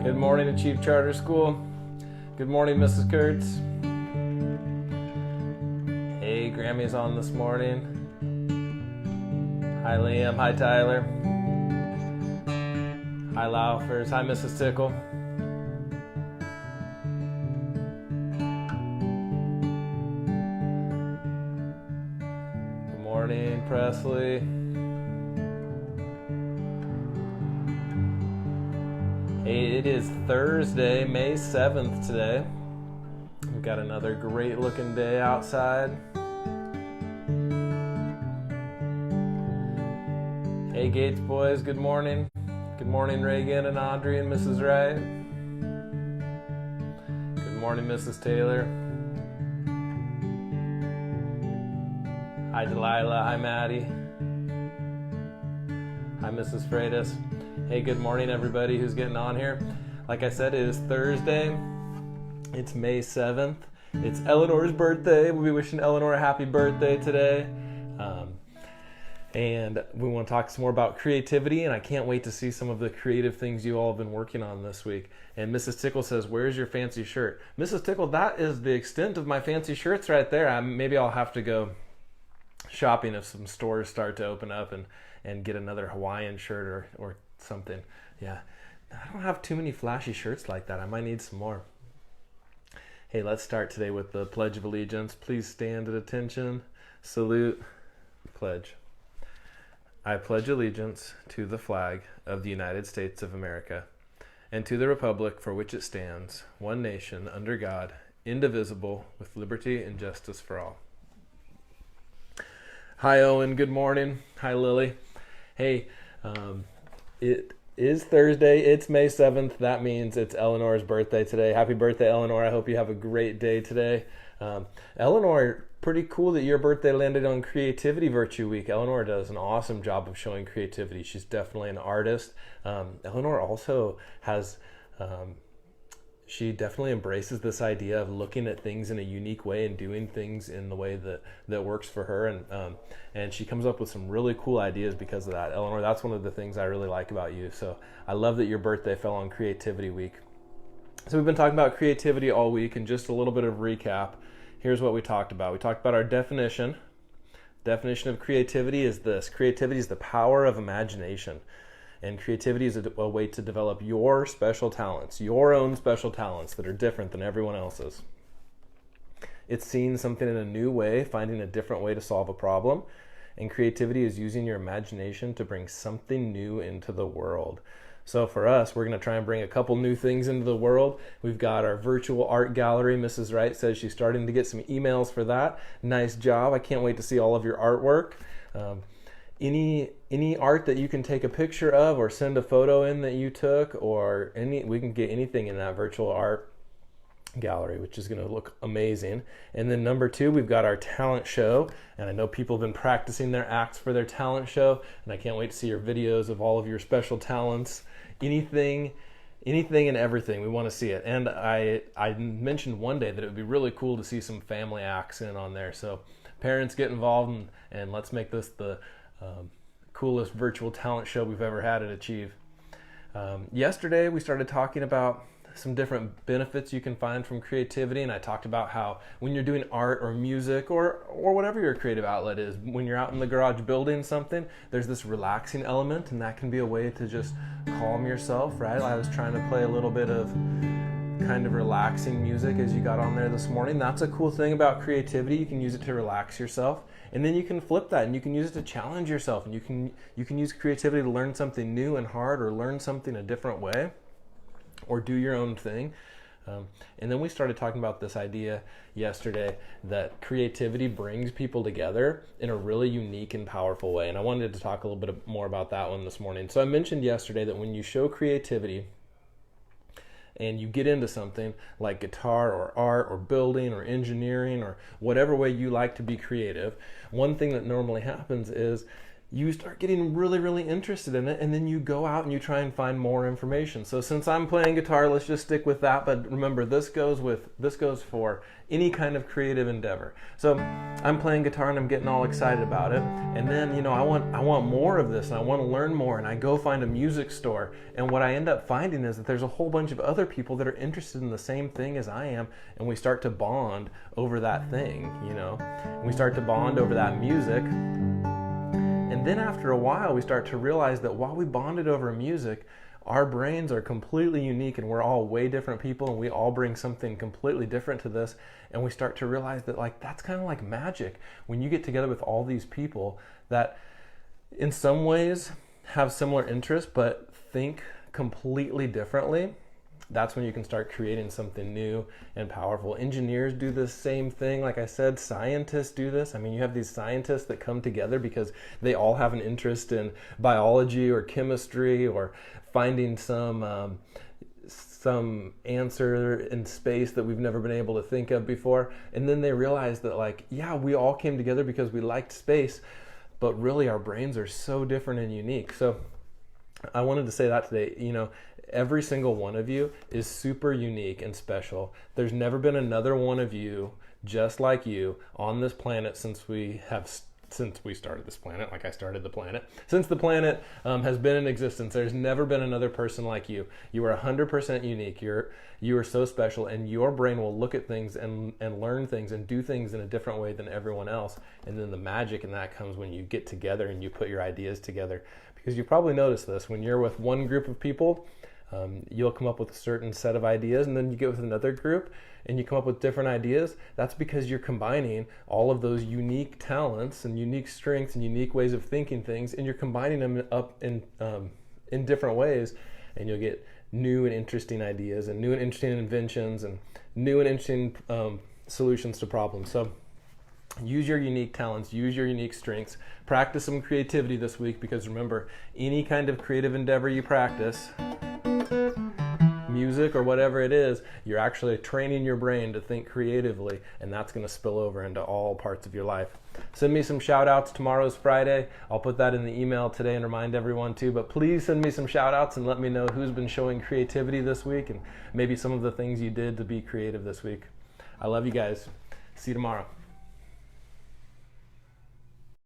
Good morning to Chief Charter School. Good morning, Mrs. Kurtz. Hey, Grammy's on this morning. Hi, Liam. Hi, Tyler. Hi, Laufers. Hi, Mrs. Tickle. Good morning, Presley. Hey, it is Thursday, May 7th today. We've got another great looking day outside. Hey, Gates boys, good morning. Good morning, Reagan and Audrey and Mrs. Wright. Good morning, Mrs. Taylor. Hi, Delilah. Hi, Maddie. Hi, Mrs. Freitas. Hey, good morning, everybody who's getting on here. Like I said, it is Thursday. It's May 7th. It's Eleanor's birthday. We'll be wishing Eleanor a happy birthday today. And we want to talk some more about creativity, and I can't wait to see some of the creative things you all have been working on this week. And Mrs. Tickle says, where's your fancy shirt? Mrs. Tickle, that is the extent of my fancy shirts right there. Maybe I'll have to go shopping if some stores start to open up and get another Hawaiian shirt or something. Yeah, I don't have too many flashy shirts like that. I might need some more. Hey, let's start today with the Pledge of Allegiance. Please stand at attention. Salute. Pledge. I pledge allegiance to the flag of the United States of America and to the republic for which it stands, one nation, under God, indivisible, with liberty and justice for all. Hi, Owen. Good morning. Hi, Lily. Hey, it is Thursday. It's May 7th. That means it's Eleanor's birthday today. Happy birthday, Eleanor. I hope you have a great day today. Eleanor, pretty cool that your birthday landed on Creativity Virtue Week. Eleanor does an awesome job of showing creativity. She's definitely an artist. Eleanor also has... she definitely embraces this idea of looking at things in a unique way and doing things in the way that works for her. And she comes up with some really cool ideas because of that. Eleanor, that's one of the things I really like about you. So I love that your birthday fell on Creativity Week. So we've been talking about creativity all week, and just a little bit of recap. Here's what we talked about. We talked about our definition. Definition of creativity is this. Creativity is the power of imagination. And creativity is a way to develop your special talents, your own special talents that are different than everyone else's. It's seeing something in a new way, finding a different way to solve a problem. And creativity is using your imagination to bring something new into the world. So for us, we're going to try and bring a couple new things into the world. We've got our virtual art gallery. Mrs. Wright says she's starting to get some emails for that. Nice job. I can't wait to see all of your artwork. Any art that you can take a picture of or send a photo in that you took, or we can get anything in that virtual art gallery, which is going to look amazing. And then number 2, we've got our talent show, and I know people have been practicing their acts for their talent show, and I can't wait to see your videos of all of your special talents. Anything and everything, we want to see it. And I mentioned one day that it would be really cool to see some family acts in on there. So parents, get involved, and let's make this the coolest virtual talent show we've ever had at Achieve. Yesterday we started talking about some different benefits you can find from creativity, and I talked about how when you're doing art or music or whatever your creative outlet is, when you're out in the garage building something, there's this relaxing element, and that can be a way to just calm yourself, right? I was trying to play a little bit of kind of relaxing music as you got on there this morning. That's a cool thing about creativity. You can use it to relax yourself, and then you can flip that and you can use it to challenge yourself, and you can use creativity to learn something new and hard, or learn something a different way, or do your own thing. And then we started talking about this idea yesterday that creativity brings people together in a really unique and powerful way, and I wanted to talk a little bit more about that one this morning. So I mentioned yesterday that when you show creativity and you get into something like guitar or art or building or engineering or whatever way you like to be creative, one thing that normally happens is you start getting really, really interested in it, and then you go out and you try and find more information. So since I'm playing guitar, let's just stick with that. But remember, this goes for any kind of creative endeavor. So I'm playing guitar and I'm getting all excited about it, and then I want more of this, and I want to learn more, and I go find a music store, and what I end up finding is that there's a whole bunch of other people that are interested in the same thing as I am, and we start to bond over that thing, and we start to bond over that music. And then after a while, we start to realize that while we bonded over music, our brains are completely unique, and we're all way different people, and we all bring something completely different to this. And we start to realize that that's kind of like magic when you get together with all these people that in some ways have similar interests but think completely differently. That's when you can start creating something new and powerful. Engineers do the same thing. Like I said, scientists do this. I mean, you have these scientists that come together because they all have an interest in biology or chemistry or finding some answer in space that we've never been able to think of before. And then they realize that we all came together because we liked space, but really our brains are so different and unique. So I wanted to say that today. Every single one of you is super unique and special. There's never been another one of you just like you on this planet since we started this planet, like I started the planet. Since the planet has been in existence, there's never been another person like you. You are 100% unique. You are so special, and your brain will look at things and learn things and do things in a different way than everyone else. And then the magic in that comes when you get together and you put your ideas together. Because you probably noticed this, when you're with one group of people, you'll come up with a certain set of ideas, and then you get with another group and you come up with different ideas. That's because you're combining all of those unique talents and unique strengths and unique ways of thinking things, and you're combining them up in different ways, and you'll get new and interesting ideas and new and interesting inventions and new and interesting solutions to problems. So use your unique talents, use your unique strengths, practice some creativity this week, because remember, any kind of creative endeavor you practice, music or whatever it is, you're actually training your brain to think creatively, and that's going to spill over into all parts of your life. Send me some shout outs. Tomorrow's Friday. I'll put that in the email today and remind everyone too, but please send me some shout outs and let me know who's been showing creativity this week and maybe some of the things you did to be creative this week. I love you guys. See you tomorrow.